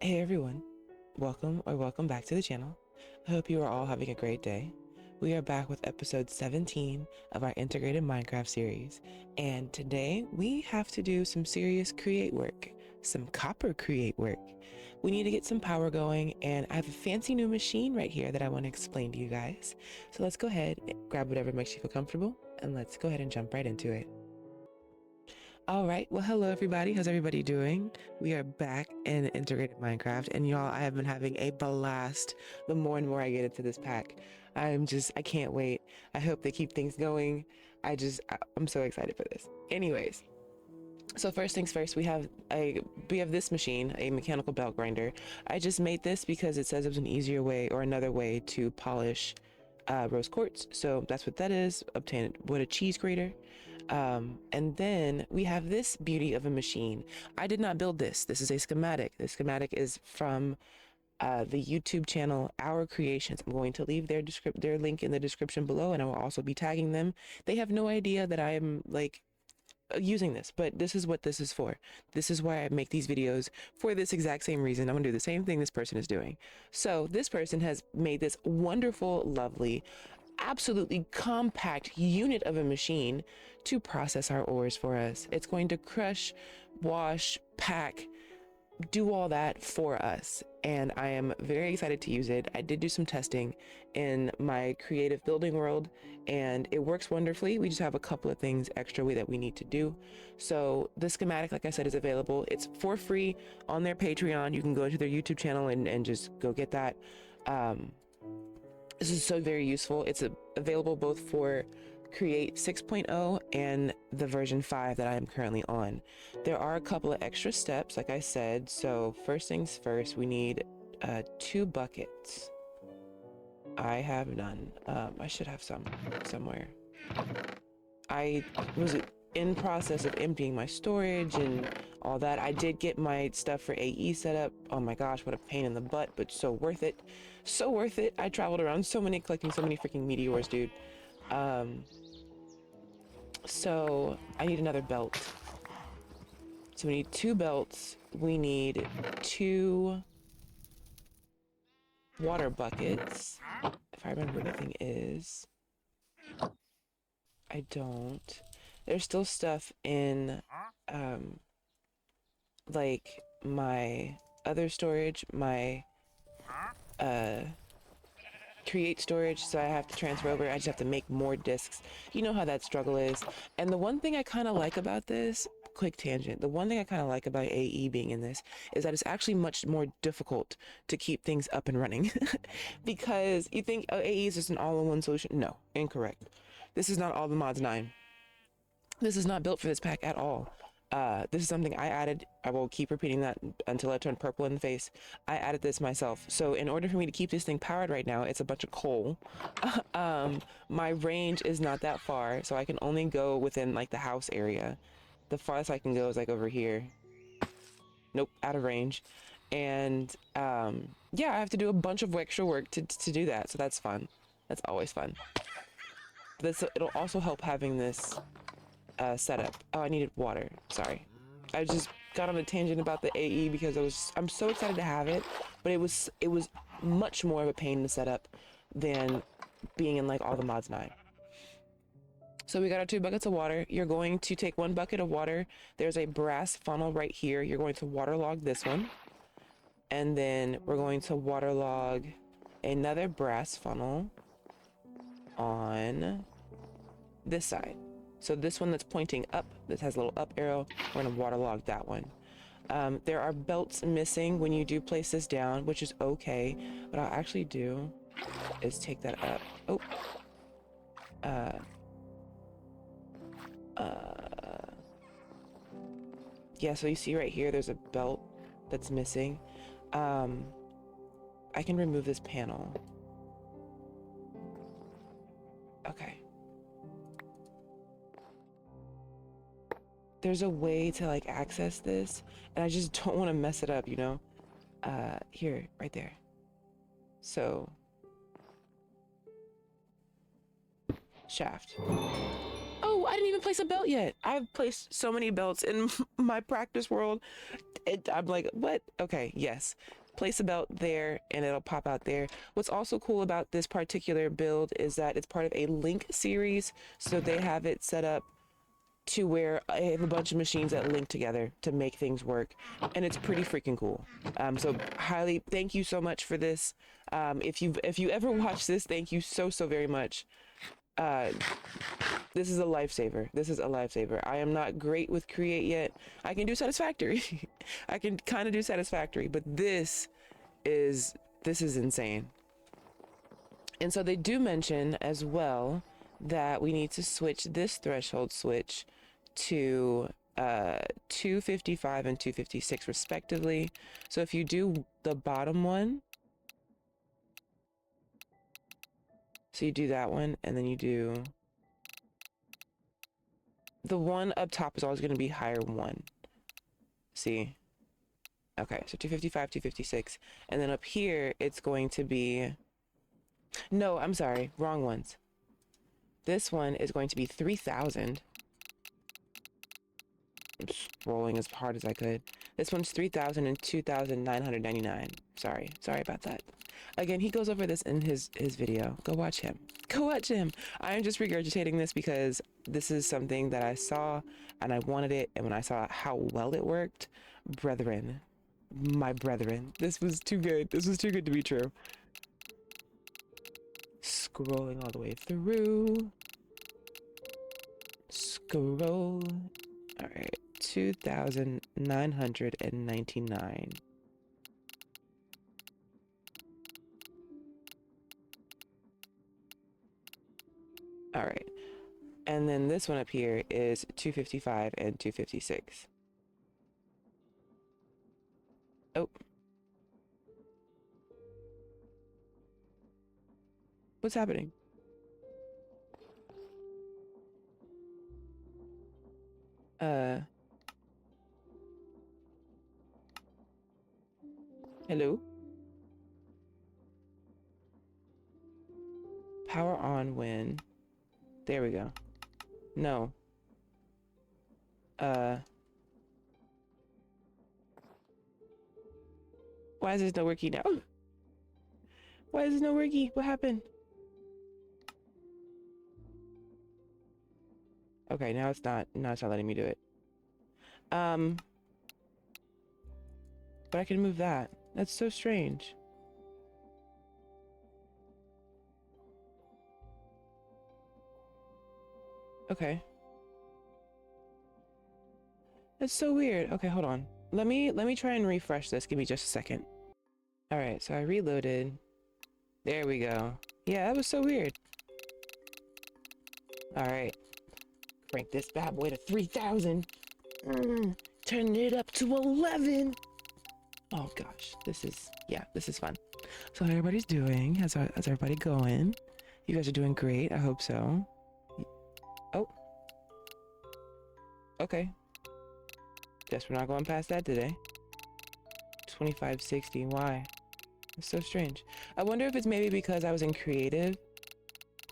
Hey everyone, welcome back to the channel. I hope you are all having a great day. We are back with episode 17 of our integrated Minecraft series, and today we have to do some serious create work, some copper create work. We need to get some power going, and I have a fancy new machine right here that I want to explain to you guys. So let's go ahead and grab whatever makes you feel comfortable, and let's go ahead and jump right into it. All right, well, hello everybody. How's everybody doing? We are back in integrated Minecraft, and y'all, I have been having a blast the more and more I get into this pack. I can't wait. I hope they keep things going. I'm so excited for this. Anyways, so first things first, we have this machine, a mechanical belt grinder. I just made this because it says it was an easier way or another way to polish rose quartz. So that's what that is. Obtain it with a cheese grater. And then we have this beauty of a machine. I did not build this. This is a schematic. The schematic is from the YouTube channel Our Creations. I'm going to leave their link in the description below, and I will also be tagging them. They have no idea that I am like using this, but this is what this is for. This is why I make these videos, for this exact same reason. I'm gonna do the same thing this person is doing. So this person has made this wonderful, lovely, absolutely compact unit of a machine to process our ores for us. It's going to crush, wash, pack, do all that for us, and I am very excited to use it. I did do some testing in my creative building world, and it works wonderfully. We just have a couple of things extra that we need to do. So the schematic, like I said, is available. It's for free on their Patreon. You can go to their YouTube channel and just go get that. This is so very useful. It's available both for Create 6.0 and the version 5 that I am currently on. There are a couple of extra steps, like I said. So first things first, we need 2 buckets. I have none. I should have some somewhere. I was in process of emptying my storage and all that. I did get my stuff for AE set up. Oh my gosh, what a pain in the butt, but so worth it. So worth it. I traveled around collecting so many freaking meteors, dude. So I need another belt. So we need 2 belts. We need 2 water buckets. If I remember what the thing is. I don't. There's still stuff in, like my other storage, my, create storage, so I have to transfer over. I just have to make more discs. You know how that struggle is. And the one thing I kind of like about this, quick tangent, the one thing I kind of like about AE being in this is that it's actually much more difficult to keep things up and running. Because you think, oh, AE is just an all-in-one solution. No, incorrect. This is not all the mods 9. This is not built for this pack at all. This is something I added. I will keep repeating that until I turn purple in the face. I added this myself. So in order for me to keep this thing powered right now, it's a bunch of coal. My range is not that far, so I can only go within like the house area. The farthest I can go is like over here. Nope, out of range. And yeah, I have to do a bunch of extra work to do that. So that's fun. That's always fun. It'll also help having this setup. Oh, I needed water. Sorry. I just got on a tangent about the AE because I'm so excited to have it, but it was much more of a pain to set up than being in like all the mods 9. So we got our 2 buckets of water. You're going to take 1 bucket of water. There's a brass funnel right here. You're going to waterlog this one. And then we're going to waterlog another brass funnel on this side. So this one that's pointing up, this has a little up arrow, we're gonna waterlog that one. There are belts missing when you do place this down, which is okay. What I'll actually do is take that up. Oh. Yeah, so you see right here, there's a belt that's missing. I can remove this panel. Okay. There's a way to like access this, and I just don't want to mess it up, you know? Here, right there. So, shaft. Oh Oh, I didn't even place a belt yet. I've placed so many belts in my practice world. I'm like, what? Okay, yes. Place a belt there and it'll pop out there. What's also cool about this particular build is that it's part of a link series. So they have it set up to where I have a bunch of machines that link together to make things work, and it's pretty freaking cool. So highly thank you so much for this. If you ever watch this, thank you so very much. This is a lifesaver. This is a lifesaver. I am not great with create yet. I can do satisfactory. I can kind of do satisfactory, but this is insane. And so they do mention as well that we need to switch this threshold switch to 255 and 256 respectively. So if you do the bottom one, so you do that one, and then you do the one up top is always going to be higher one. See? Okay, so 255, 256, and then up here it's going to be, no, I'm sorry, wrong ones. This one is going to be 3,000. I'm scrolling as hard as I could. This one's 3,000 and 2,999. Sorry about that. Again, he goes over this in his video. Go watch him. Go watch him. I am just regurgitating this because this is something that I saw and I wanted it. And when I saw how well it worked, brethren, my brethren, this was too good. This was too good to be true. Scrolling all the way through. Scroll. All right, 2,999. All right, and then this one up here is 255 and 256. Oh. What's happening? Hello? Power on when... There we go. No. Why is this not working now? Why is this not working? What happened? Okay, now it's not letting me do it. But I can move that. That's so strange. Okay. That's so weird. Okay, hold on. Let me try and refresh this. Give me just a second. All right, so I reloaded. There we go. Yeah, that was so weird. All right. Crank this bad boy to 3,000. Turn it up to 11. Oh gosh, this is fun. So how everybody's doing? How's everybody going? You guys are doing great. I hope so. Oh. Okay. Guess we're not going past that today. 2560. Why? It's so strange. I wonder if it's maybe because I was in creative.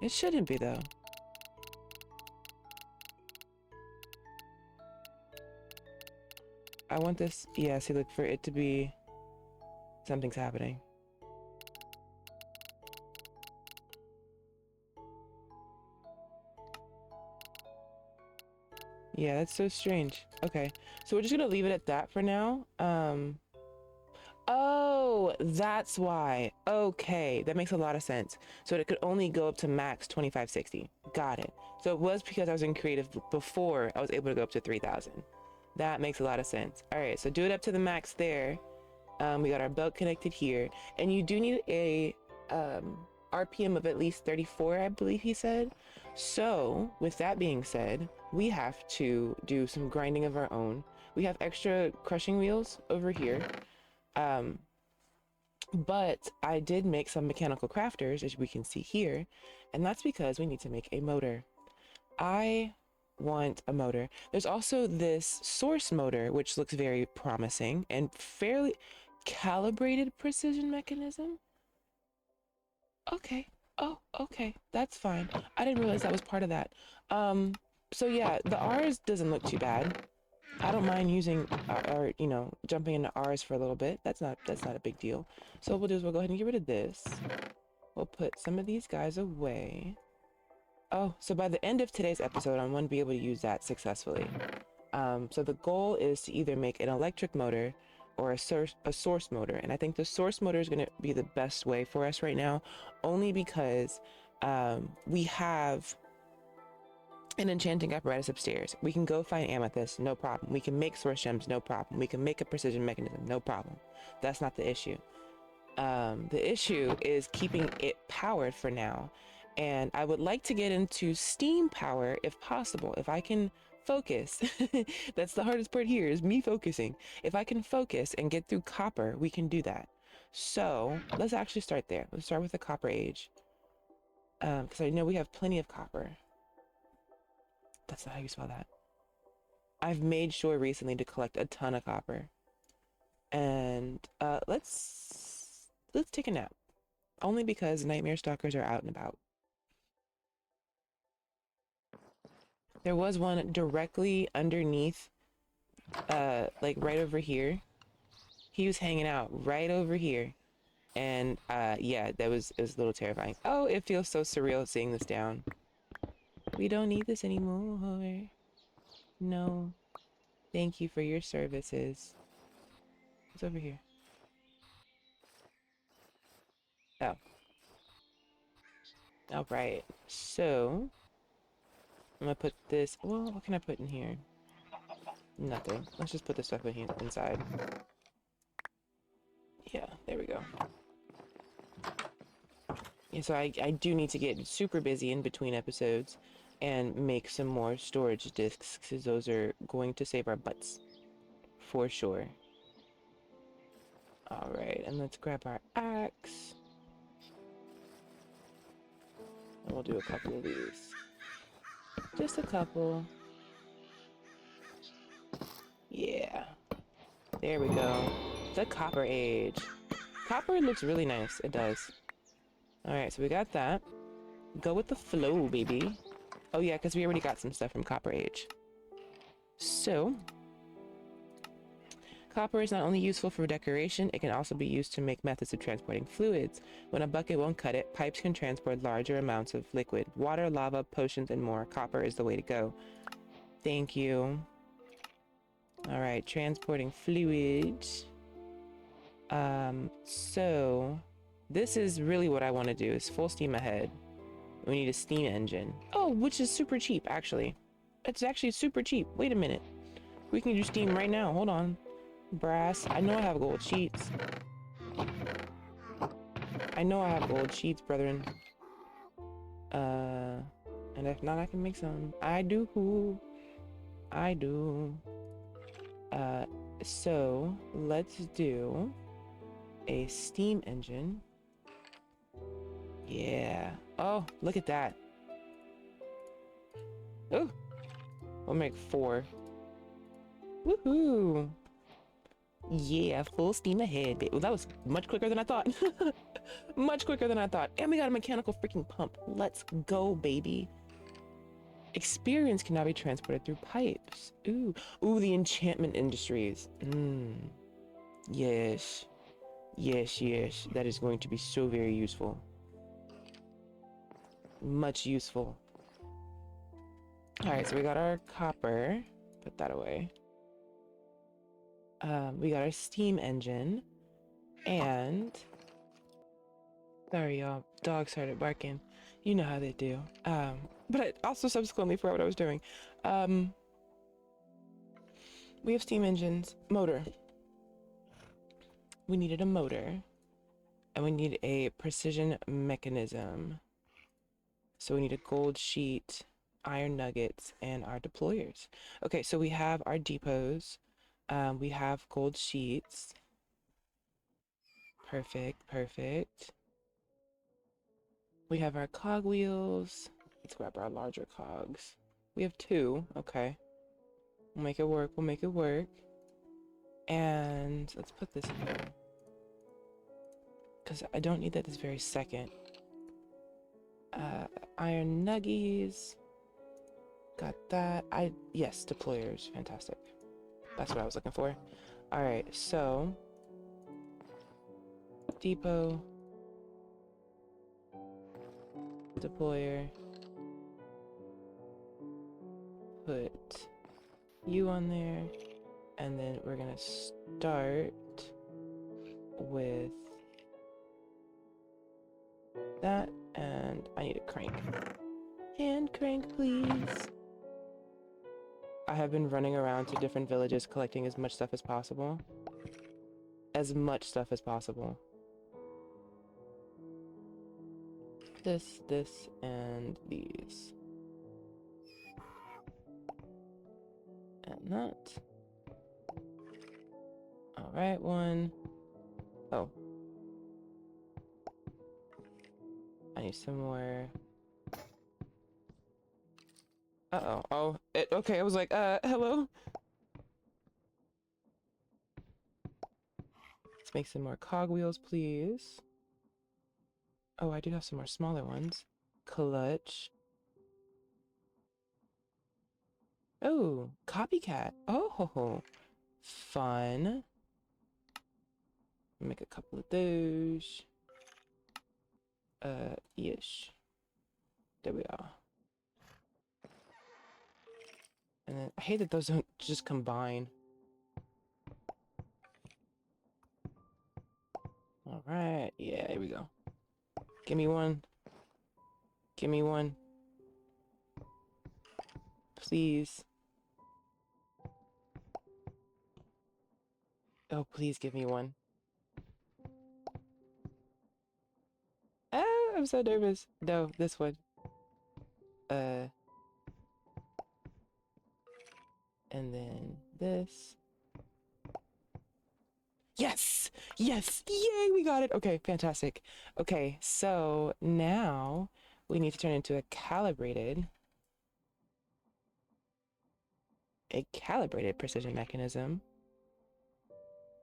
It shouldn't be though. I want this, yeah, see, look, for it to be, something's happening. Yeah, that's so strange. Okay, so we're just gonna leave it at that for now. Oh, that's why. Okay, that makes a lot of sense. So it could only go up to max 2560. Got it. So it was because I was in creative before I was able to go up to 3,000. That makes a lot of sense. All right, so do it up to the max there. We got our belt connected here, and you do need a RPM of at least 34, I believe he said. So with that being said, we have to do some grinding of our own. We have extra crushing wheels over here. But I did make some mechanical crafters, as we can see here, and that's because we need to make a motor. I want a motor. There's also this source motor, which looks very promising and fairly calibrated precision mechanism. Okay. Oh, okay. That's fine. I didn't realize that was part of that. So yeah, the R's doesn't look too bad. I don't mind using or you know, jumping into R's for a little bit. That's not a big deal. So what we'll do is we'll go ahead and get rid of this. We'll put some of these guys away. Oh, so by the end of today's episode, I'm going to be able to use that successfully. So the goal is to either make an electric motor or a source motor. And I think the source motor is going to be the best way for us right now, only because we have an enchanting apparatus upstairs. We can go find amethyst, no problem. We can make source gems, no problem. We can make a precision mechanism, no problem. That's not the issue. The issue is keeping it powered for now. And I would like to get into steam power if possible. If I can focus, that's the hardest part here, is me focusing. If I can focus and get through copper, we can do that. So let's actually start there. Let's start with the copper age. Because I know we have plenty of copper. That's not how you spell that. I've made sure recently to collect a ton of copper. And let's take a nap. Only because nightmare stalkers are out and about. There was one directly underneath, like right over here. He was hanging out right over here. And yeah, it was a little terrifying. Oh, it feels so surreal seeing this down. We don't need this anymore. No. Thank you for your services. What's over here? Oh. Alright. So I'm gonna put this. Well, what can I put in here? Nothing. Let's just put this stuff in here inside. Yeah, there we go. Yeah, so I do need to get super busy in between episodes and make some more storage discs, because those are going to save our butts. For sure. Alright, and let's grab our axe. And we'll do a couple of these. Just a couple. Yeah. There we go. The copper age. Copper looks really nice. It does. Alright, so we got that. Go with the flow, baby. Oh yeah, because we already got some stuff from Copper Age. So, copper is not only useful for decoration, it can also be used to make methods of transporting fluids. When a bucket won't cut it, pipes can transport larger amounts of liquid. Water, lava, potions, and more. Copper is the way to go. Thank you. Alright, transporting fluids. So this is really what I want to do, is full steam ahead. We need a steam engine. Oh, which is super cheap, actually. It's actually super cheap. Wait a minute. We can do steam right now. Hold on. Brass. I know I have gold sheets. I know I have gold sheets, brethren. And if not, I can make some. I do. I do. So let's do a steam engine. Yeah. Oh, look at that. Oh, we'll make 4. Woohoo! Yeah, full steam ahead. Well, that was much quicker than I thought. Much quicker than I thought. And we got a mechanical freaking pump. Let's go, baby. Experience can now be transported through pipes. Ooh. Ooh, the enchantment industries. Yes. Yes, yes. That is going to be so very useful. Much useful. Alright, so we got our copper. Put that away. We got our steam engine. And... sorry, y'all. Dog started barking. You know how they do. But I also subsequently forgot what I was doing. We have steam engines. Motor. We needed a motor. And we need a precision mechanism. So we need a gold sheet, iron nuggets, and our deployers. Okay, so we have our depots. We have gold sheets. Perfect, perfect. We have our cogwheels. Let's grab our larger cogs. We have 2. Okay. We'll make it work. We'll make it work. And let's put this in here, because I don't need that this very second. Iron nuggies. Got that. Yes, deployers. Fantastic. That's what I was looking for. Alright, so depot, deployer, put you on there, and then we're gonna start with that, and I need a crank. Hand crank, please. I have been running around to different villages collecting as much stuff as possible. As much stuff as possible. This, and these. And that. Alright, one. Oh. I need some more. Uh-oh. Oh, okay, I was like, hello? Let's make some more cogwheels, please. Oh, I do have some more smaller ones. Clutch. Oh, copycat. Oh, fun. Make a couple of those. Ish. There we are. And then, I hate that those don't just combine. Alright, yeah, here we go. Give me one. Give me one. Please. Oh, please give me one. Ah, I'm so nervous. No, this one. And then this. Yes! Yes! Yay, we got it! Okay, fantastic. Okay, so now we need to turn into a calibrated precision mechanism.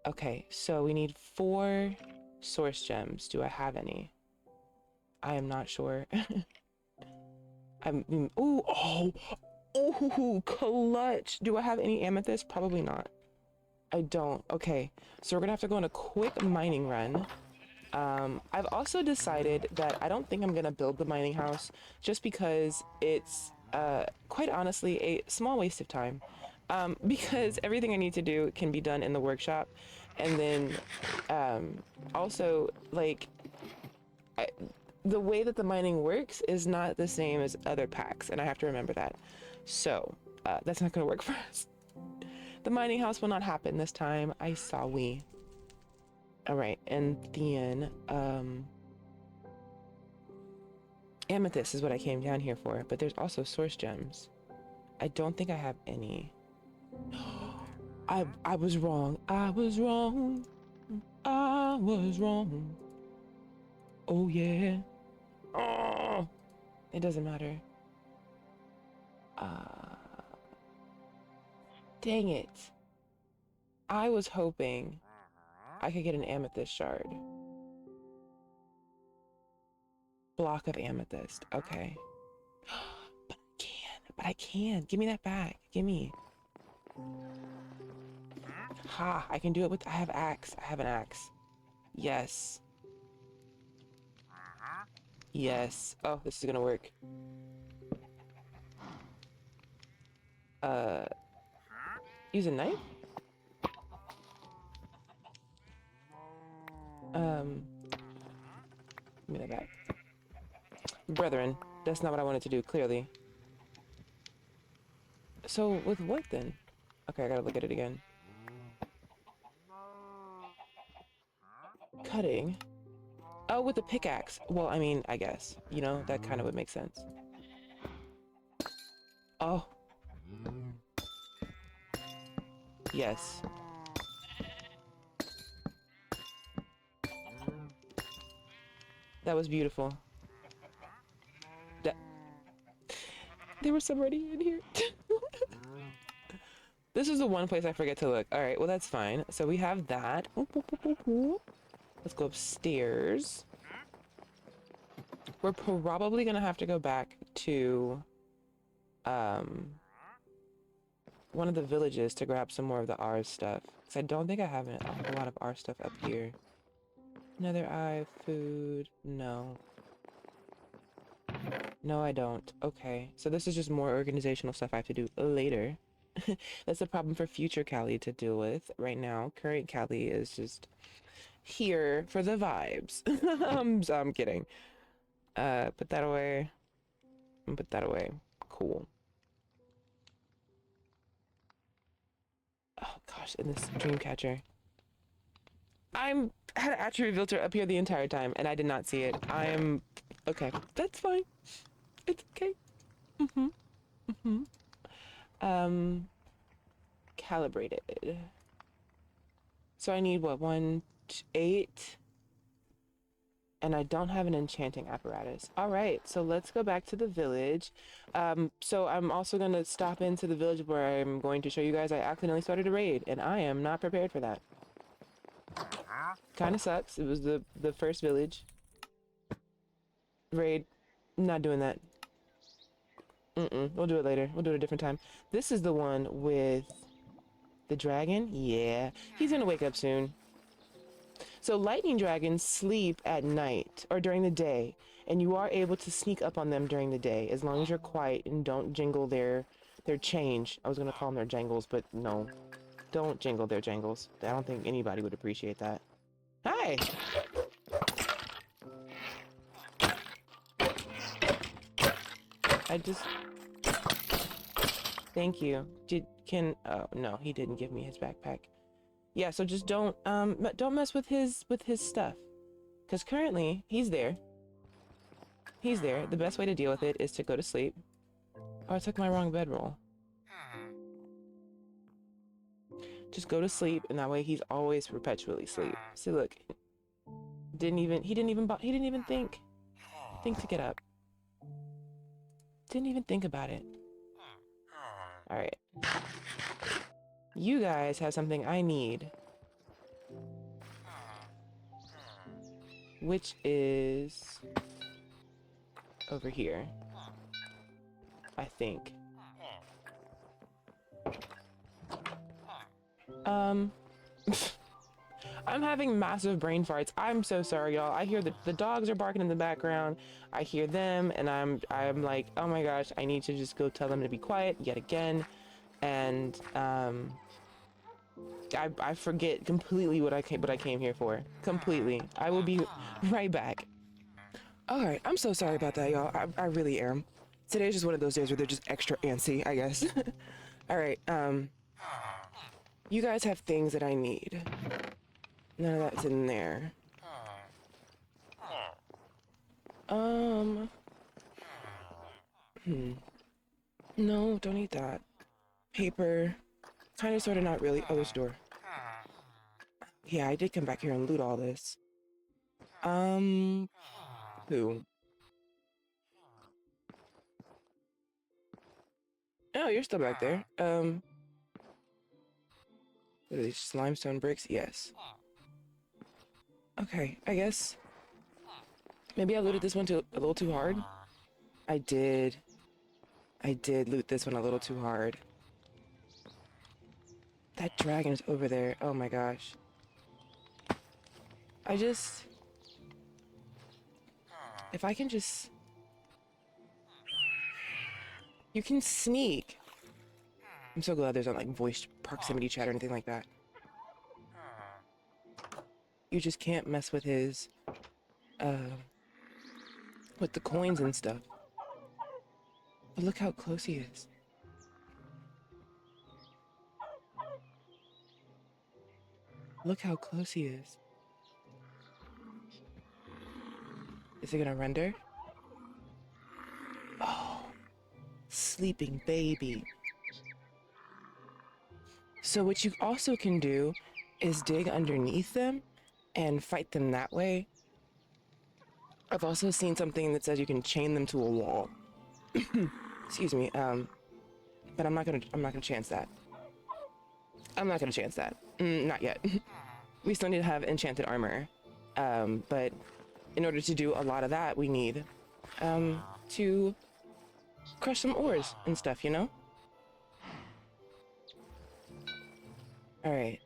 Okay, so we need 4 source gems. Do I have any? I am not sure. Oh, clutch. Do I have any amethyst? Probably not. I don't. Okay, so we're gonna have to go on a quick mining run. I've also decided that I don't think I'm gonna build the mining house just because it's, quite honestly, a small waste of time. Because everything I need to do can be done in the workshop. And then, also, like, the way that the mining works is not the same as other packs, and I have to remember that. So, that's not gonna work for us. The mining house will not happen this time. I saw we. Alright, and then, amethyst is what I came down here for, but there's also source gems. I don't think I have any. I was wrong. I was wrong. I was wrong. Oh yeah. Oh, it doesn't matter. Dang it. I was hoping I could get an amethyst shard. Block of amethyst. Okay. But I can. Give me that back. Give me. Ha, I can do it with, I have axe. I have an axe. Yes. Yes. Oh, this is gonna work. Use a knife? Give me that back. Brethren, that's not what I wanted to do, clearly. So, with what then? Okay, I gotta look at it again. Cutting? Oh, with the pickaxe. Well, I mean, I guess. You know, that kind of would make sense. Oh. Yes. That was beautiful. There was somebody in here. This is the one place I forget to look. Alright, well that's fine. So we have that. Let's go upstairs. We're probably gonna have to go back to one of the villages to grab some more of the R stuff. Because I don't think I have a lot of R stuff up here. Another eye, food, no. No, I don't. Okay, so this is just more organizational stuff I have to do later. That's a problem for future Callie to deal with. Right now, current Callie is just here for the vibes. So I'm kidding. Put that away. And put that away. Cool. Oh gosh, and this dream catcher. I'm had an attribute filter up here the entire time, and I did not see it. I'm okay. That's fine. It's okay. Calibrated. So I need what, 8, and I don't have an enchanting apparatus. All right, so let's go back to the village. So I'm also gonna stop into the village where I'm going to show you guys I accidentally started a raid, and I am not prepared for that. Kind of sucks. It was the first village raid. Not doing that. We'll do it later. We'll do it a different time. This is the one with the dragon. Yeah, he's gonna wake up soon. So lightning dragons sleep at night or during the day, and you are able to sneak up on them during the day as long as you're quiet and don't jingle their change. I was gonna call them their jangles, but no, don't jingle their jangles. I don't think anybody would appreciate that. Hi. Thank you. Oh no, he didn't give me his backpack. Yeah, so just don't mess with his stuff. Cause currently he's there. He's there. The best way to deal with it is to go to sleep. Oh, I took my wrong bedroll. Just go to sleep, and that way he's always perpetually asleep. See, look. He didn't even think to get up. Didn't even think about it. All right. You guys have something I need. Which is over here. I think. I'm having massive brain farts. I'm so sorry, y'all. I hear the dogs are barking in the background. I hear them, and I'm like, oh my gosh, I need to just go tell them to be quiet yet again. And I forget completely what I came here for. Completely. I will be right back. All right, I'm so sorry about that, y'all. I really am. Today's just one of those days where they're just extra antsy, I guess. All right, you guys have things that I need. None of that's in there. No, don't eat that. Paper. Kinda, sorta, not really. Oh, there's a door. Yeah, I did come back here and loot all this. Who? Oh, you're still back there. What are these, just limestone bricks? Yes. Okay, I guess maybe I looted this one a little too hard. I did loot this one a little too hard. That dragon is over there. Oh my gosh. If I can just... You can sneak. I'm so glad there's not like voice proximity chat or anything like that. You just can't mess with his, with the coins and stuff. But look how close he is. Look how close he is. Is it gonna render? Oh, sleeping baby. So what you also can do is dig underneath them and fight them that way. I've also seen something that says you can chain them to a wall. Excuse me, but I'm not gonna chance that. I'm not gonna chance that. Not yet. We still need to have enchanted armor. But in order to do a lot of that, we need to crush some ores and stuff, you know? All right.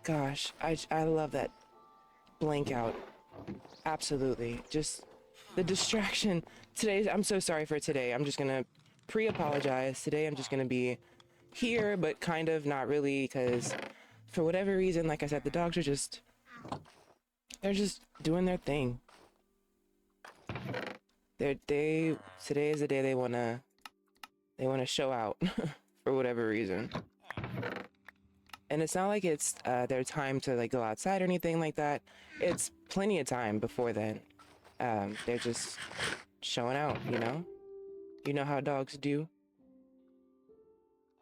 Gosh, I love that blank out. Absolutely. Just the distraction. I'm so sorry for today. I'm just gonna pre-apologize. Today I'm just gonna be here, but kind of not really, because for whatever reason, like I said, the dogs are they're just doing their thing. Today is the day they wanna show out for whatever reason. And it's not like it's their time to like go outside or anything like that. It's plenty of time before then. They're just showing out, you know? You know how dogs do.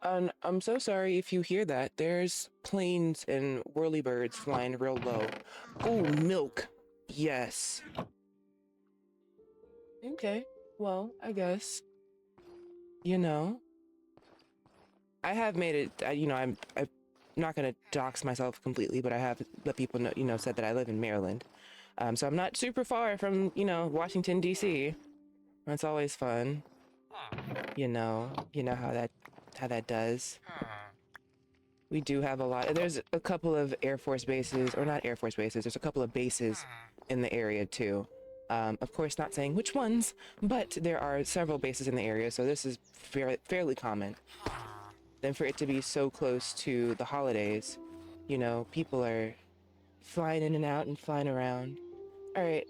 And I'm so sorry if you hear that. There's planes and whirlybirds flying real low. Oh, milk. Yes. Okay. Well, I guess. You know. I have made it, you know, I'm not going to dox myself completely, but I have let people know, you know, said that I live in Maryland. So I'm not super far from, you know, Washington, D.C. That's always fun. You know how that does. We do have a lot. There's a couple of Air Force bases, or not Air Force bases, there's a couple of bases in the area too. Of course, not saying which ones, but there are several bases in the area, so this is fairly common. Then for it to be so close to the holidays, you know, people are flying in and out and flying around. All right,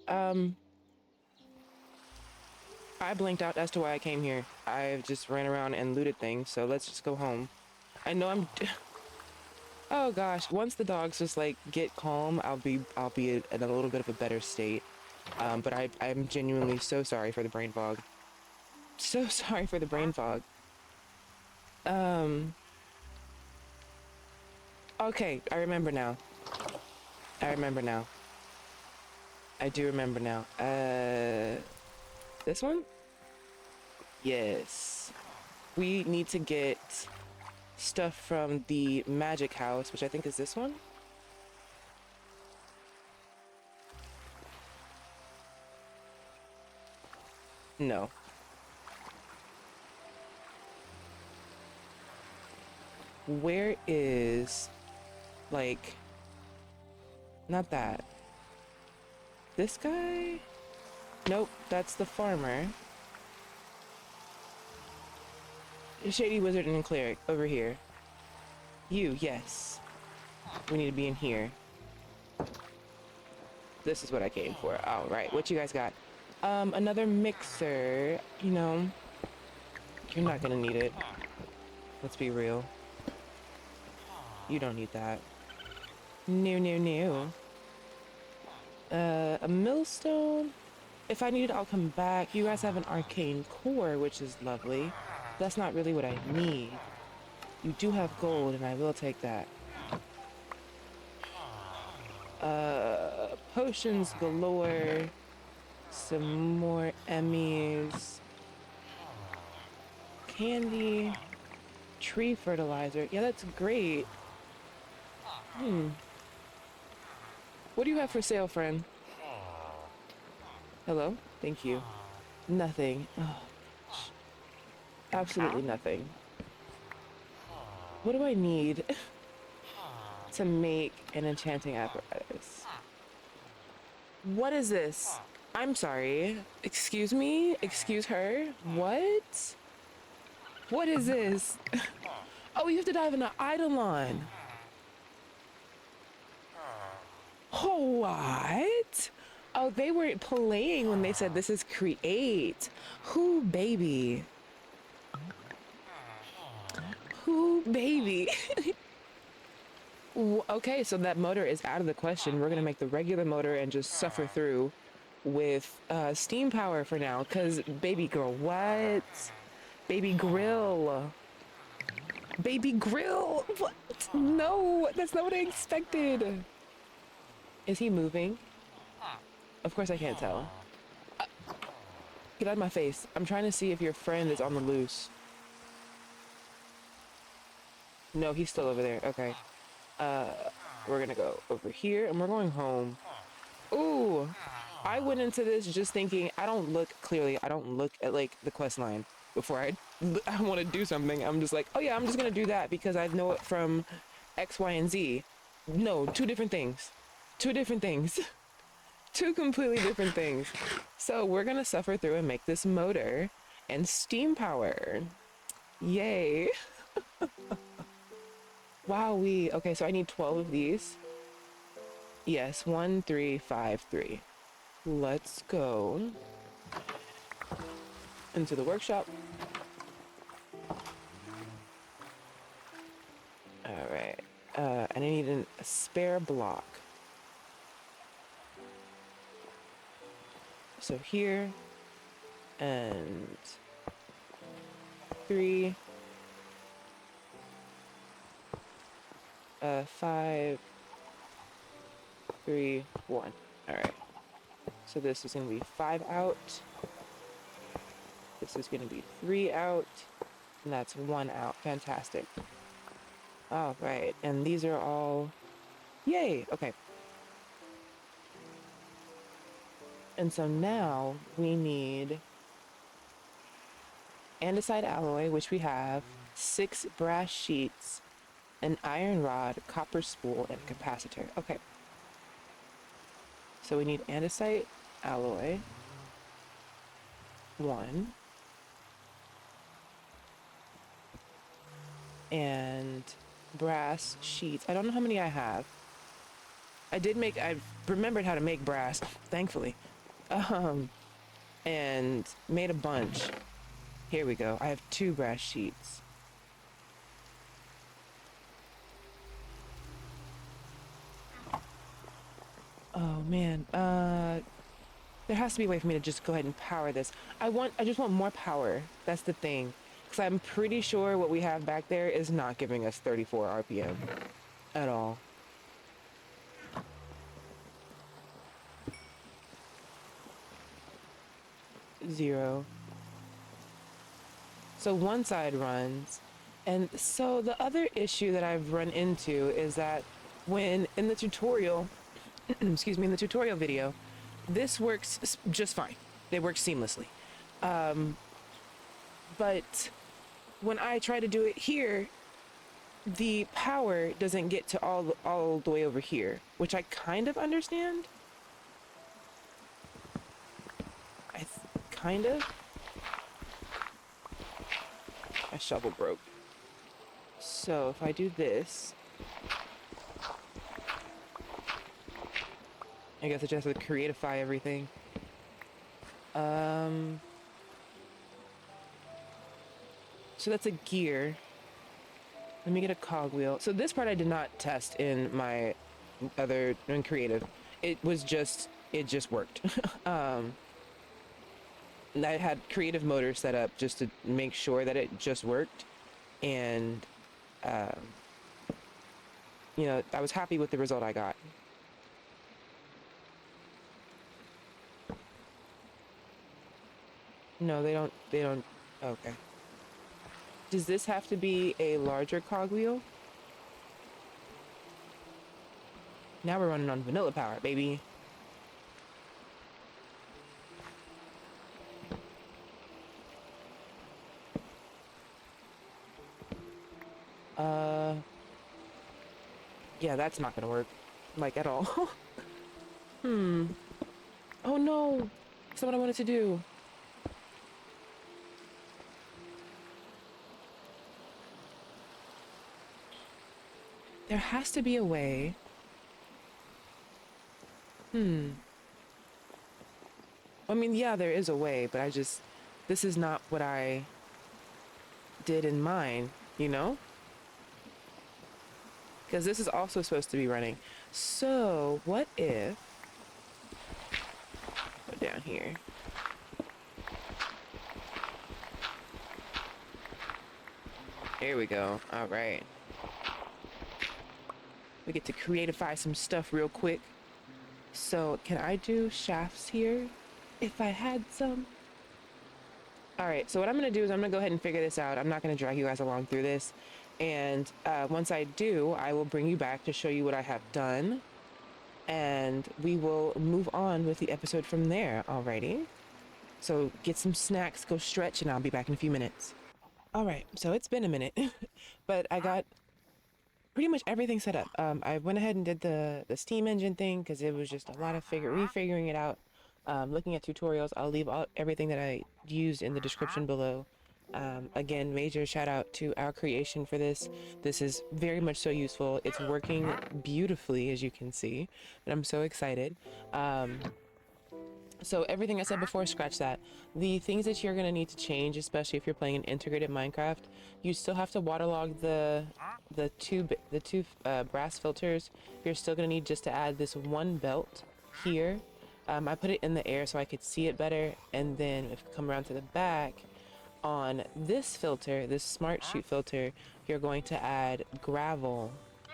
I blinked out as to why I came here. I just ran around and looted things, so let's just go home. I know I'm... Oh gosh, once the dogs just like get calm, I'll be in a little bit of a better state. But I'm genuinely so sorry for the brain fog. So sorry for the brain fog. Okay, I remember now. I do remember now. This one? Yes. We need to get stuff from the magic house, which I think is this one? No. Where is, like, not that. This guy? Nope, that's the farmer. Shady Wizard and Cleric, over here. You, yes. We need to be in here. This is what I came for. All right, what you guys got? Another mixer. You know, you're not gonna need it. Let's be real. You don't need that. No. A millstone. If I need it, I'll come back. You guys have an arcane core, which is lovely. That's not really what I need. You do have gold, and I will take that. Potions galore. Some more Emmys. Candy. Tree fertilizer. Yeah, that's great. What do you have for sale, friend? Hello? Thank you. Nothing. Oh, absolutely nothing. What do I need to make an enchanting apparatus? What is this? I'm sorry. Excuse me? Excuse her? What? What is this? Oh, you have to dive in the Eidolon. Oh, what? Oh, they weren't playing when they said this is create. Who, baby? Who, baby? Okay, so that motor is out of the question. We're gonna make the regular motor and just suffer through with steam power for now. Cause baby girl, what? Baby grill. Baby grill. What? No, that's not what I expected. Is he moving? Of course I can't tell. Get out of my face. I'm trying to see if your friend is on the loose. No, he's still over there. Okay. We're gonna go over here and we're going home. Ooh, I went into this just thinking, I don't look at like the quest line before I want to do something. I'm just like, oh yeah, I'm just gonna do that because I know it from X, Y, and Z. No, two different things. Two different things. Two completely different things. So we're gonna suffer through and make this motor and steam power. Yay. Wowee. Okay, so I need 12 of these. Yes, 1, 3, 5, 3. Let's go into the workshop. All right. And I need a spare block. So here, and 3, 5, 3, 1. All right. So this is going to be 5 out. This is going to be 3 out. And that's 1 out. Fantastic. All right. And these are all... Yay! Okay. And so now we need andesite alloy, which we have, 6 brass sheets, an iron rod, copper spool, and a capacitor. Okay. So we need andesite alloy, 1, and brass sheets. I don't know how many I have. I remembered how to make brass, thankfully. And made a bunch. Here we go. I have 2 brass sheets. Oh man, there has to be a way for me to just go ahead and power this. I just want more power. That's the thing. Because I'm pretty sure what we have back there is not giving us 34 RPM at all. Zero. So one side runs. And so the other issue that I've run into is that when in the tutorial, excuse me, in the tutorial video, this works just fine. It works seamlessly. But when I try to do it here, the power doesn't get to all the way over here, which I kind of understand. Kind of. My shovel broke. So if I do this, I guess I just have to creatify everything. So that's a gear. Let me get a cogwheel. So this part I did not test in my in creative. It just worked. I had creative motor set up just to make sure that it just worked. And, you know, I was happy with the result I got. No, they don't, okay. Does this have to be a larger cogwheel? Now we're running on vanilla power, baby. Yeah, that's not gonna work, like, at all. Oh no, that's not what I wanted to do. There has to be a way. I mean, yeah, there is a way, but this is not what I did in mine, you know? Because this is also supposed to be running. So, what if... Go down here. Here we go. All right. We get to creatify some stuff real quick. So, can I do shafts here? If I had some? Alright, so what I'm going to do is I'm going to go ahead and figure this out. I'm not going to drag you guys along through this. And once I do, I will bring you back to show you what I have done. and we will move on with the episode from there. Alrighty. So get some snacks, go stretch, and I'll be back in a few minutes. All right, so it's been a minute, but I got pretty much everything set up. I went ahead and did the Steam engine thing because it was just a lot of refiguring it out. Looking at tutorials, I'll leave everything that I used in the description below. Again, major shout out to our creation for this. This is very much so useful. It's working beautifully, as you can see, and I'm so excited. So everything I said before, scratch that. The things that you're gonna need to change, especially if you're playing an integrated Minecraft, you still have to waterlog the two brass filters. You're still gonna need just to add this one belt here. I put it in the air so I could see it better, and then if you come around to the back, on this filter, this smart shoot filter, you're going to add gravel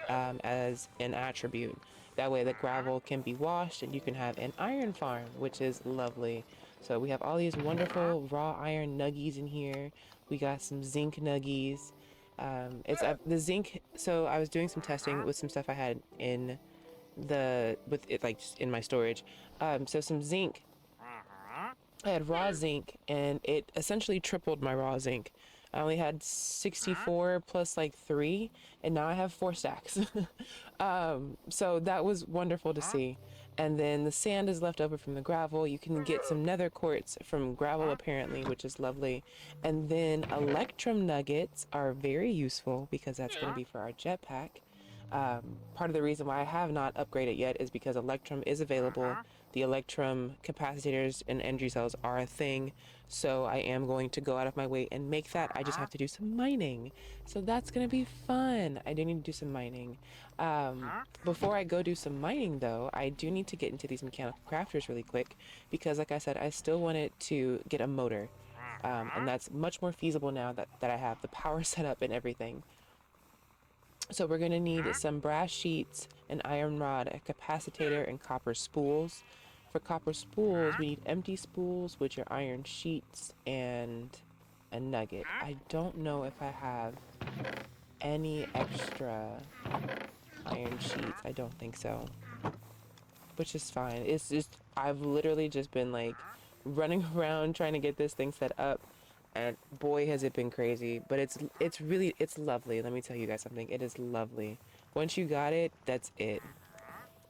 as an attribute. That way the gravel can be washed and you can have an iron farm, which is lovely. So we have all these wonderful raw iron nuggies in here. We got some zinc nuggies. It's the zinc. So I was doing some testing with some stuff I had in with it, like just in my storage. So some zinc. I had raw zinc and it essentially tripled my raw zinc. I only had 64 plus like 3, and now I have 4 stacks. So that was wonderful to see. And then the sand is left over from the gravel. You can get some nether quartz from gravel apparently, which is lovely. And then electrum nuggets are very useful because that's going to be for our jetpack. Part of the reason why I have not upgraded yet is because electrum is available. The electrum capacitors and energy cells are a thing, so I am going to go out of my way and make that. I just have to do some mining, so that's gonna be fun. I do need to do some mining. Before I go do some mining though, I do need to get into these mechanical crafters really quick because like I said, I still wanted to get a motor, and that's much more feasible now that I have the power set up and everything. So we're going to need some brass sheets, an iron rod, a capacitator, and copper spools. For copper spools, we need empty spools, which are iron sheets, and a nugget. I don't know if I have any extra iron sheets. I don't think so, which is fine. It's just, I've literally just been like running around trying to get this thing set up, and boy has it been crazy. But it's really, it's lovely. Let me tell you guys something. It is lovely. Once you got it, that's it.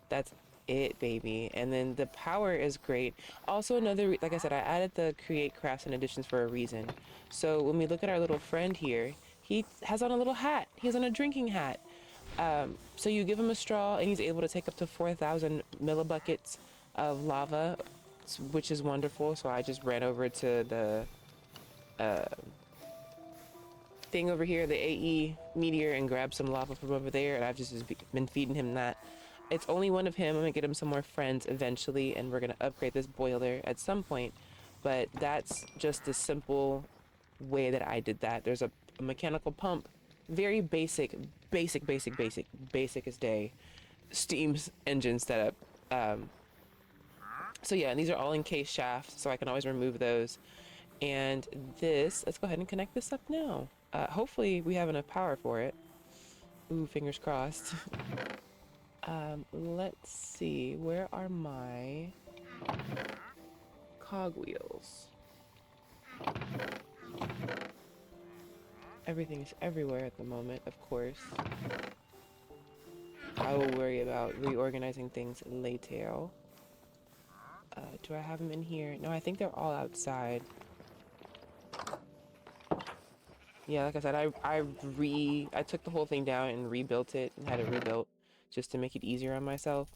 That's it, baby. And then the power is great. Also another, like I said, I added the create crafts and additions for a reason. So when we look at our little friend here, he has on a little hat. He has on a drinking hat. So you give him a straw and he's able to take up to 4,000 millibuckets of lava, which is wonderful. So I just ran over to the thing over here, the AE meteor, and grabbed some lava from over there, and I've just been feeding him that. It's only one of him. I'm gonna get him some more friends eventually, and we're gonna upgrade this boiler at some point, but that's just a simple way that I did that. There's a mechanical pump, very basic as day steam's engine setup. So yeah, and these are all encased shafts, so I can always remove those. And this, let's go ahead and connect this up now. Hopefully we have enough power for it. Ooh, fingers crossed. Let's see, where are my cogwheels? Everything is everywhere at the moment, of course. I will worry about reorganizing things later. Do I have them in here? No, I think they're all outside. Yeah, like I said, I took the whole thing down and rebuilt it and had it rebuilt just to make it easier on myself.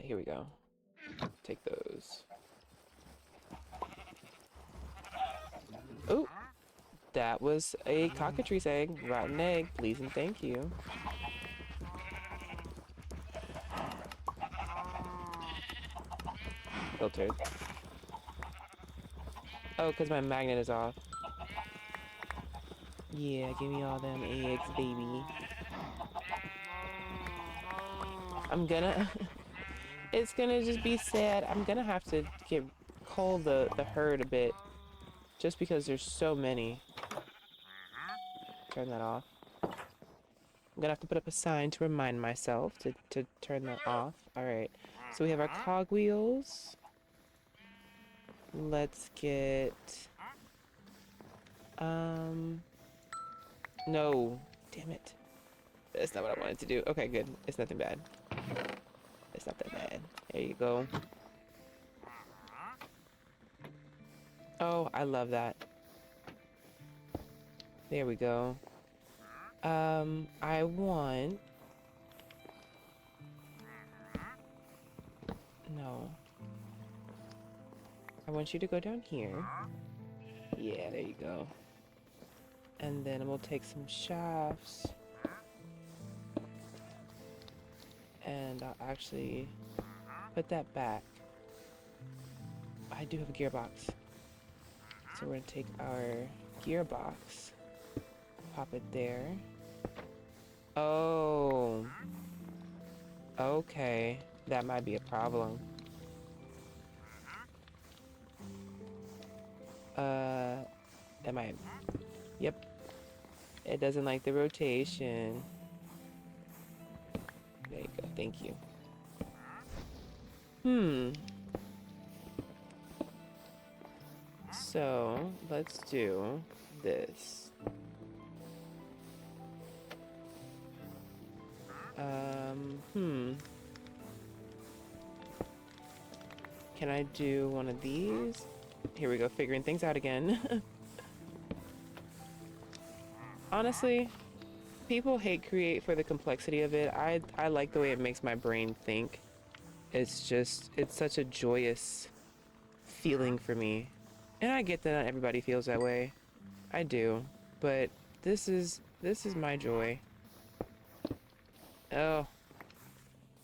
Here we go. Take those. Oh, that was a cockatrice egg. Rotten egg, please and thank you. Filtered. Oh, because my magnet is off. Yeah, give me all them eggs, baby. I'm gonna... It's gonna just be sad. I'm gonna have to cull the herd a bit. Just because there's so many. Turn that off. I'm gonna have to put up a sign to remind myself to turn that off. Alright. So we have our cogwheels. Let's get... No. Damn it. That's not what I wanted to do. Okay, good. It's nothing bad. It's not that bad. There you go. Oh, I love that. There we go. I want... No. I want you to go down here. Yeah, there you go. And then we'll take some shafts. And I'll actually put that back. I do have a gearbox. So we're gonna take our gearbox, pop it there. Oh. Okay. That might be a problem. Am I? Yep. It doesn't like the rotation. There you go. Thank you. So, let's do this. Can I do one of these? Here we go, figuring things out again. Honestly, people hate Create for the complexity of it. I like the way it makes my brain think. It's just, it's such a joyous feeling for me. And I get that not everybody feels that way. I do. But this is my joy. Oh.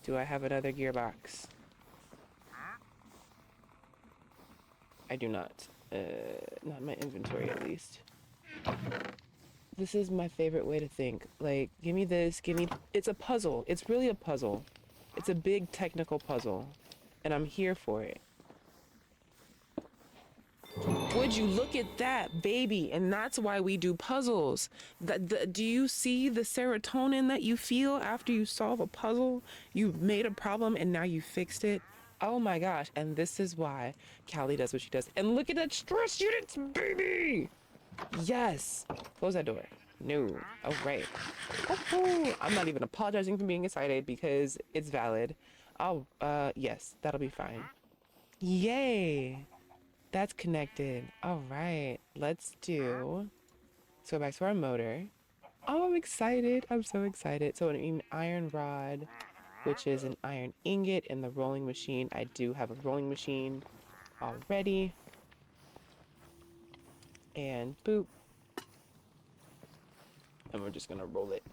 Do I have another gearbox? I do not. Not in my inventory, at least. This is my favorite way to think. Like, give me this, give me... It's a puzzle. It's really a puzzle. It's a big technical puzzle. And I'm here for it. Would you look at that, baby? And that's why we do puzzles. Do you see the serotonin that you feel after you solve a puzzle? You made a problem and now you fixed it. Oh my gosh. And this is why Callie does what she does. And look at that stress units, baby! Yes. Close that door. No. Oh, right. Oh, I'm not even apologizing for being excited because it's valid. Oh, yes. That'll be fine. Yay. That's connected. All right. Let's do... So back to our motor. Oh, I'm excited. I'm so excited. So an iron rod, which is an iron ingot in the rolling machine. I do have a rolling machine already. And boop. And we're just gonna roll it.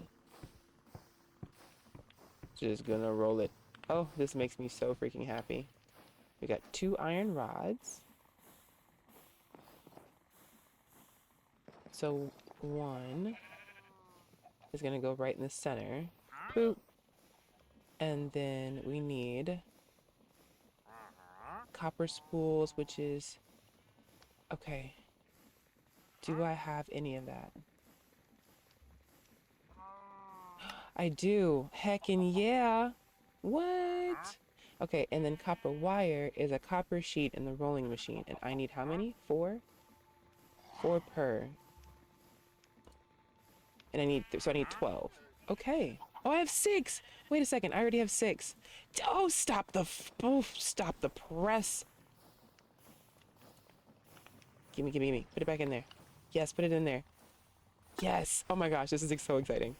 Just gonna roll it. Oh, this makes me so freaking happy. We got 2 iron rods. So one is gonna go right in the center. Boop. And then we need copper spools, which is... Okay. Do I have any of that? I do. Heckin' yeah. What? Okay, and then copper wire is a copper sheet in the rolling machine. And I need how many? 4? 4 per. And I need, so I need 12. Okay. Oh, I have 6. Wait a second. I already have 6. Oh, stop the press. Gimme. Put it back in there. Yes, put it in there. Yes. Oh my gosh, this is so exciting.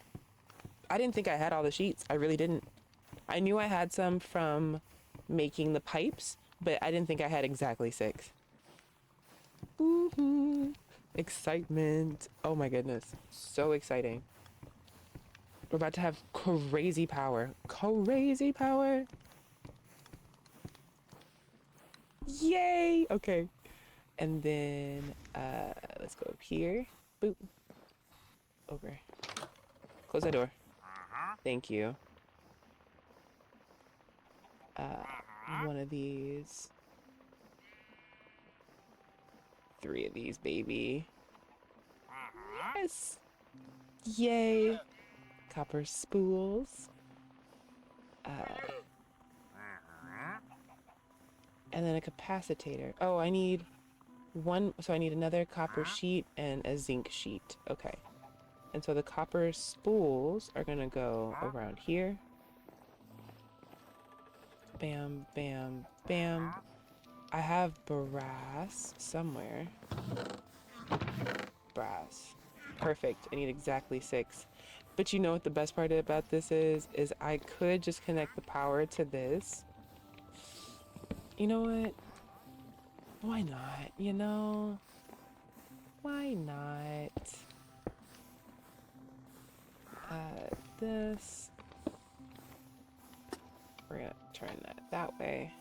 I didn't think I had all the sheets. I really didn't. I knew I had some from making the pipes, but I didn't think I had exactly 6. Woohoo. Excitement. Oh my goodness. So exciting. We're about to have crazy power. Crazy power. Yay. Okay. And then let's go up here. Boop. Over. Close that door. Thank you. One of these. 3 of these, baby. Yes. Yay. copper spools. And then a capacitator. Oh, I need one, so I need another copper sheet and a zinc sheet. Okay. And so the copper spools are gonna go around here. Bam, bam, bam. I have brass somewhere. Brass. Perfect. I need exactly 6. But you know what the best part about this is I could just connect the power to this. You know what? Why not? You know? Why not? This. We're gonna turn that way.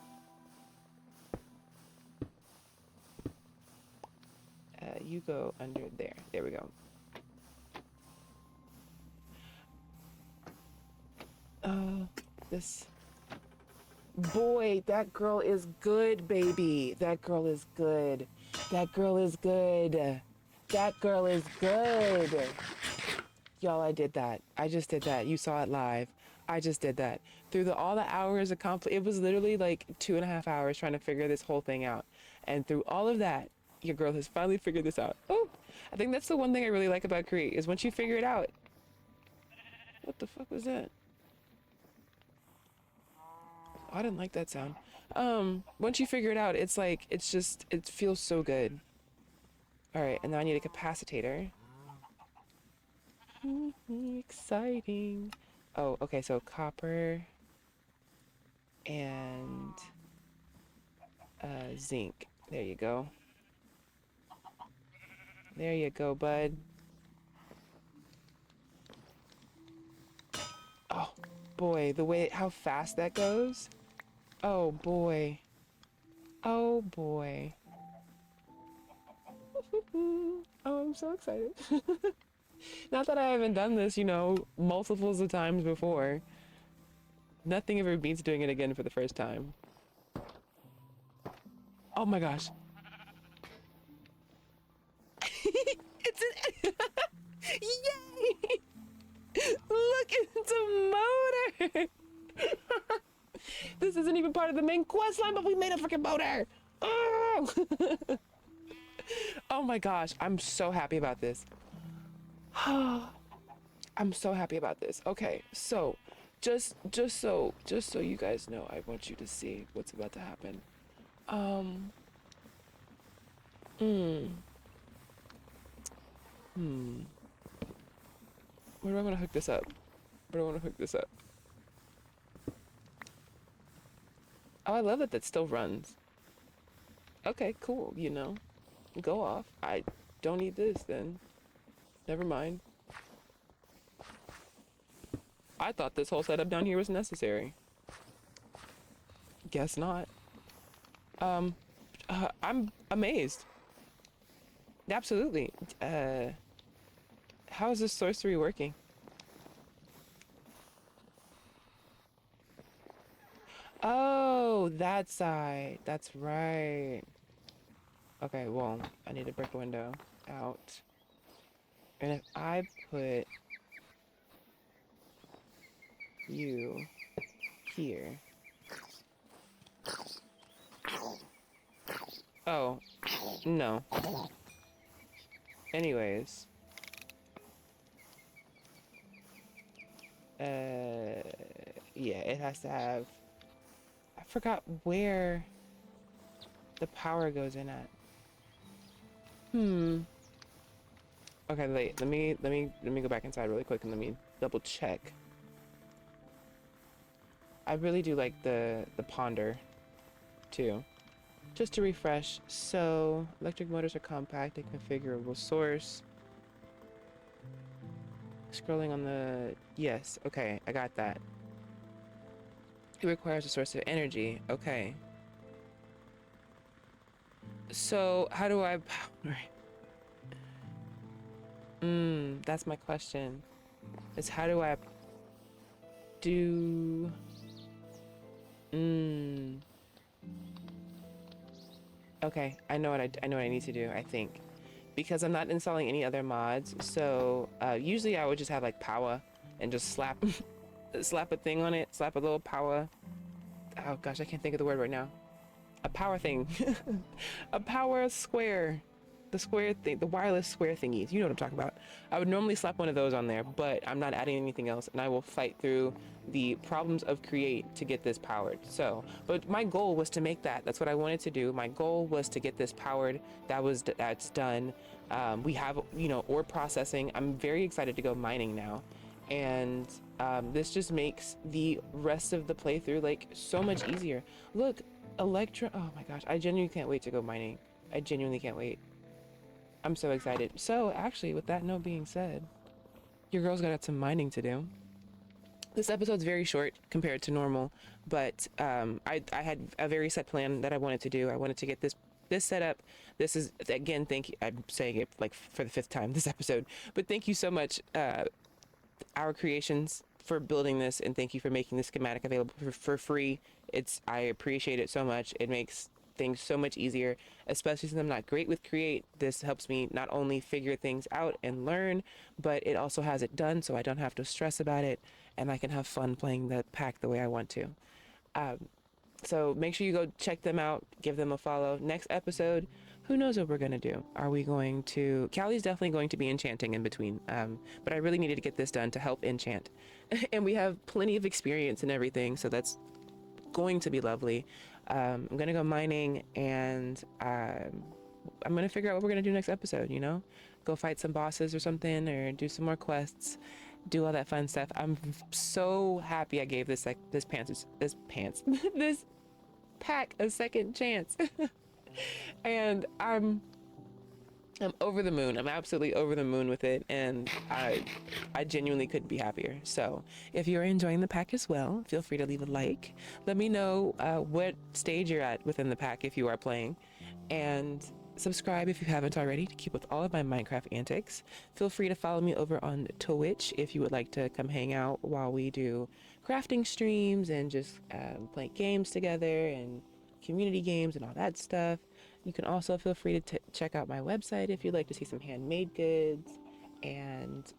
You go under there. There we go. This. Boy, that girl is good, baby. That girl is good. That girl is good. That girl is good. Y'all, I did that. I just did that. You saw it live. I just did that. Through all the hours of it was literally like 2.5 hours trying to figure this whole thing out. And through all of that, your girl has finally figured this out. Oh, I think that's the one thing I really like about Create is once you figure it out. What the fuck was that? I didn't like that sound. Once you figure it out, it's like, it feels so good. All right, and now I need a capacitator. Exciting. Oh, okay, so copper and zinc. There you go. There you go, bud. Oh, boy, how fast that goes. Oh, boy. Oh, boy. Oh, I'm so excited. Not that I haven't done this, you know, multiples of times before. Nothing ever beats doing it again for the first time. Oh my gosh. It's an... Yay! Look, it's a motor! This isn't even part of the main quest line, but we made a freaking motor! Oh! Oh my gosh, I'm so happy about this. I'm so happy about this. Okay, so just so you guys know, I want you to see what's about to happen. Where do I want to hook this up? Where do I want to hook this up? Oh, I love that still runs. Okay, cool, you know. Go off. I don't need this then. Never mind. I thought this whole setup down here was necessary. Guess not. I'm amazed. Absolutely. How is this sorcery working? Oh, that side. That's right. Okay, well, I need to break a window out. And if I put you here. Oh, no. Anyways. Yeah, it has to have... I forgot where the power goes in at. Okay, wait, let me go back inside really quick and let me double check. I really do like the ponder too. Just to refresh, so electric motors are compact and configurable source. Scrolling on the... Yes, okay, I got that. It requires a source of energy. Okay. So, how do I power? That's my question. Is how do I do... Okay, I know what I need to do, I think. Because I'm not installing any other mods, so usually I would just have like power and just slap slap a thing on it, slap a little power. Oh gosh, I can't think of the word right now. A power thing. A power square. The square thing, the wireless square thingies. You know what I'm talking about. I would normally slap one of those on there, but I'm not adding anything else, and I will fight through the problems of Create to get this powered. So, but my goal was to make that. That's what I wanted to do. My goal was to get this powered. That's done. We have, you know, ore processing. I'm very excited to go mining now, and this just makes the rest of the playthrough like so much easier. Look, Electro. Oh my gosh, I genuinely can't wait to go mining. I genuinely can't wait. I'm so excited. So actually, with that note being said, your girl's got some mining to do. This episode's very short compared to normal, but I had a very set plan that I wanted to do. I wanted to get this set up. This is, again, thank you. I'm saying it like for the 5th time this episode, but thank you so much, Our Creations, for building this, and thank you for making the schematic available for free. I appreciate it so much. It makes things so much easier, especially since I'm not great with Create. This helps me not only figure things out and learn, but it also has it done so I don't have to stress about it, and I can have fun playing the pack the way I want to. So make sure you go check them out, give them a follow. Next episode, who knows what we're gonna do? Are we going to... Callie's definitely going to be enchanting in between, but I really needed to get this done to help enchant. And we have plenty of experience and everything, so that's going to be lovely. I'm gonna go mining, and I'm gonna figure out what we're gonna do next episode, you know? Go fight some bosses or something, or do some more quests, do all that fun stuff. I'm so happy I gave this this pack a second chance. And I'm over the moon. I'm absolutely over the moon with it, and I genuinely couldn't be happier. So if you're enjoying the pack as well, feel free to leave a like. Let me know what stage you're at within the pack if you are playing, and subscribe if you haven't already to keep with all of my Minecraft antics. Feel free to follow me over on Twitch if you would like to come hang out while we do crafting streams and just play games together and community games and all that stuff. You can also feel free to check out my website if you'd like to see some handmade goods and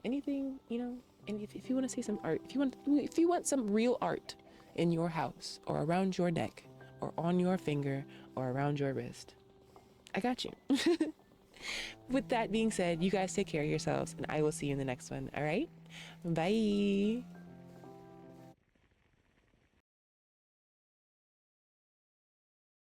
anything, you know. And if you want to see some art, if you want some real art in your house or around your neck or on your finger or around your wrist, I got you. With that being said, you guys take care of yourselves, and I will see you in the next one. All right, bye.